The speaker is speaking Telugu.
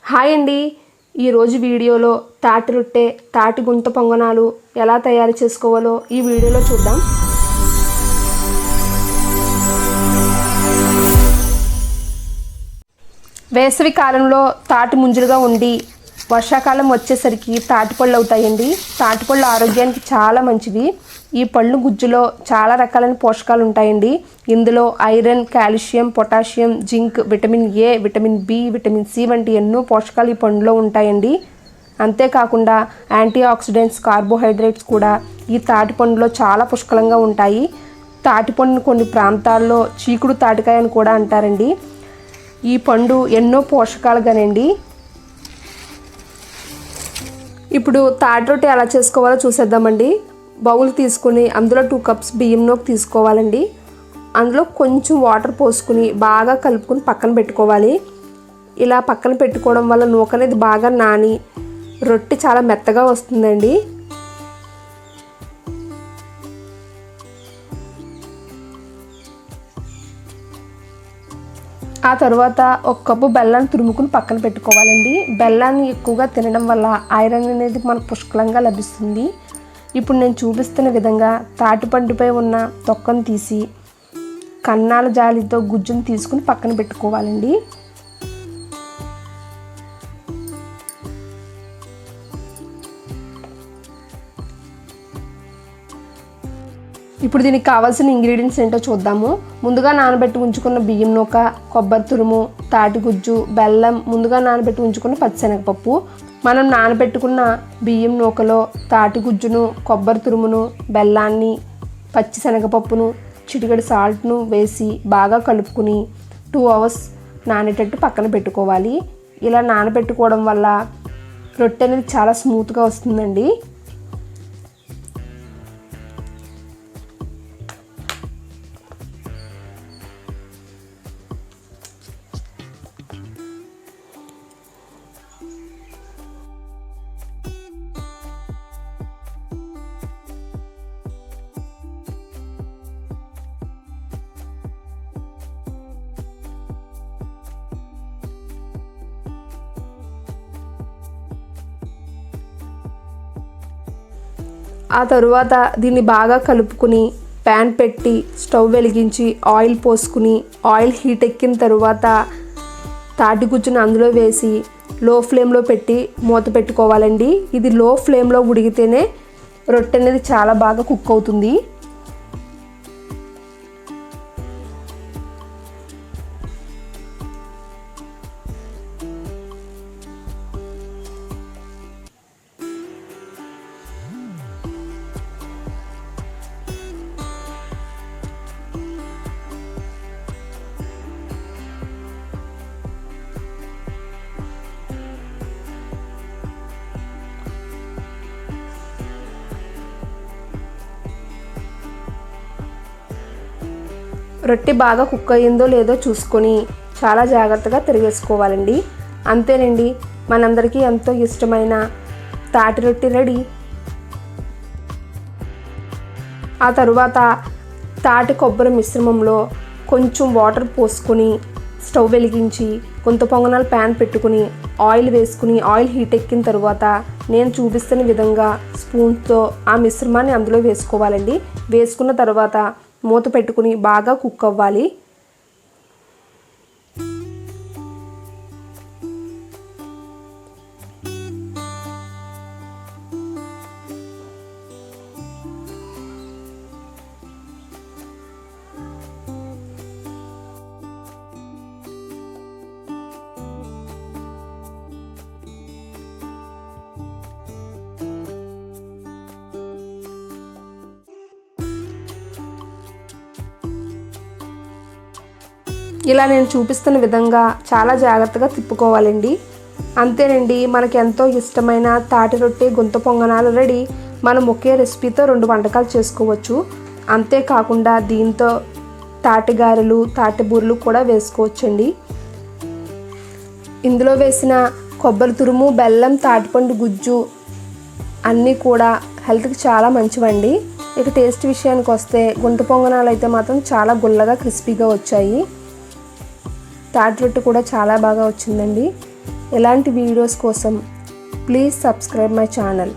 హాయ్ అండి, ఈరోజు వీడియోలో తాటి రొట్టె తాటి గుంత పొంగనాలు ఎలా తయారు చేసుకోవాలో ఈ వీడియోలో చూద్దాం. వేసవి కాలంలో తాటి ముంజలుగా ఉండి వర్షాకాలం వచ్చేసరికి తాటిపళ్ళు అవుతాయండి. తాటిపళ్ళు ఆరోగ్యానికి చాలా మంచివి. ఈ పళ్ళు గుజ్జులో చాలా రకాలైన పోషకాలు ఉంటాయండి. ఇందులో iron, calcium, potassium, zinc, vitamin A, vitamin B, vitamin C వంటి ఎన్నో పోషకాలు ఈ పండులో ఉంటాయండి. అంతేకాకుండా యాంటీ ఆక్సిడెంట్స్, కార్బోహైడ్రేట్స్ కూడా ఈ తాటిపండులో చాలా పుష్కలంగా ఉంటాయి. తాటిపండును కొన్ని ప్రాంతాల్లో చీకుడు తాటికాయ అని కూడా అంటారండి. ఈ పండు ఎన్నో పోషకాలుగానండి. ఇప్పుడు తాటి రొట్టె ఎలా చేసుకోవాలో చూసేద్దామండి. బౌల్ తీసుకుని అందులో 2 కప్స్ బియ్యం నూక తీసుకోవాలండి. అందులో కొంచెం వాటర్ పోసుకుని బాగా కలుపుకొని పక్కన పెట్టుకోవాలి. ఇలా పక్కన పెట్టుకోవడం వల్ల నూక అనేది బాగా నాని రొట్టె చాలా మెత్తగా వస్తుందండి. ఆ తర్వాత 1 కప్పు బెల్లాన్ని తురుముకుని పక్కన పెట్టుకోవాలండి. బెల్లాన్ని ఎక్కువగా తినడం వల్ల ఐరన్ అనేది మనకు పుష్కలంగా లభిస్తుంది. ఇప్పుడు నేను చూపిస్తున్న విధంగా తాటిపండుపై ఉన్న తొక్కను తీసి కన్నాల జాలితో గుజ్జును తీసుకుని పక్కన పెట్టుకోవాలండి. ఇప్పుడు దీనికి కావాల్సిన ఇంగ్రీడియంట్స్ ఏంటో చూద్దాము. ముందుగా నానబెట్టి ఉంచుకున్న బియ్యం నూక, కొబ్బరి తురుము, తాటి గుజ్జు, బెల్లం, ముందుగా నానబెట్టి ఉంచుకున్న పచ్చిశనగపప్పు. మనం నానబెట్టుకున్న బియ్యం నూకలో తాటి గుజ్జును, కొబ్బరి తురుమును, బెల్లాన్ని, పచ్చిశనగపప్పును, చిటికెడు సాల్ట్ను వేసి బాగా కలుపుకుని 2 అవర్స్ నానేటట్టు పక్కన పెట్టుకోవాలి. ఇలా నానబెట్టుకోవడం వల్ల రొట్టె అనేది చాలా స్మూత్గా వస్తుందండి. ఆ తరువాత దీన్ని బాగా కలుపుకుని ప్యాన్ పెట్టి స్టవ్ వెలిగించి ఆయిల్ పోసుకుని ఆయిల్ హీట్ ఎక్కిన తరువాత తాటి గుజ్జును అందులో వేసి లో ఫ్లేమ్లో పెట్టి మూత పెట్టుకోవాలండి. ఇది లో ఫ్లేమ్లో ఉడికితేనే రొట్టె అనేది చాలా బాగా కుక్ అవుతుంది. రొట్టె బాగా కుక్ అయ్యిందో లేదో చూసుకొని చాలా జాగ్రత్తగా తిరిగేసుకోవాలండి. అంతేనండి, మనందరికీ ఎంతో ఇష్టమైన తాటి రొట్టె రెడీ. ఆ తరువాత తాటి కొబ్బరి మిశ్రమంలో కొంచెం వాటర్ పోసుకొని స్టవ్ వెలిగించి గుంత పొంగనాలు ప్యాన్ పెట్టుకుని ఆయిల్ వేసుకుని ఆయిల్ హీట్ ఎక్కిన తర్వాత నేను చూపిస్తున్న విధంగా స్పూన్తో ఆ మిశ్రమాన్ని అందులో వేసుకోవాలండి. వేసుకున్న తర్వాత మూత పెట్టుకుని బాగా కుక్ అవ్వాలి. ఇలా నేను చూపిస్తున్న విధంగా చాలా జాగ్రత్తగా తిప్పుకోవాలండి. అంతేనండి, మనకి ఎంతో ఇష్టమైన తాటి రొట్టె గుంత పొంగనాలు రెడీ. మనం ఒకే రెసిపీతో 2 వంటకాలు చేసుకోవచ్చు. అంతేకాకుండా దీంతో తాటి గారెలు, తాటి బూరెలు కూడా వేసుకోవచ్చండి. ఇందులో వేసిన కొబ్బరి తురుము, బెల్లం, తాటిపండు గుజ్జు అన్నీ కూడా హెల్త్కి చాలా మంచివండి. ఇక టేస్ట్ విషయానికి వస్తే గుంట పొంగనాలు అయితే మాత్రం చాలా గుల్లగా క్రిస్పీగా వచ్చాయి. తాటి రొట్టె కూడా చాలా బాగా వచ్చిందండి. ఇలాంటి వీడియోస్ కోసం ప్లీజ్ సబ్స్క్రైబ్ మై ఛానల్.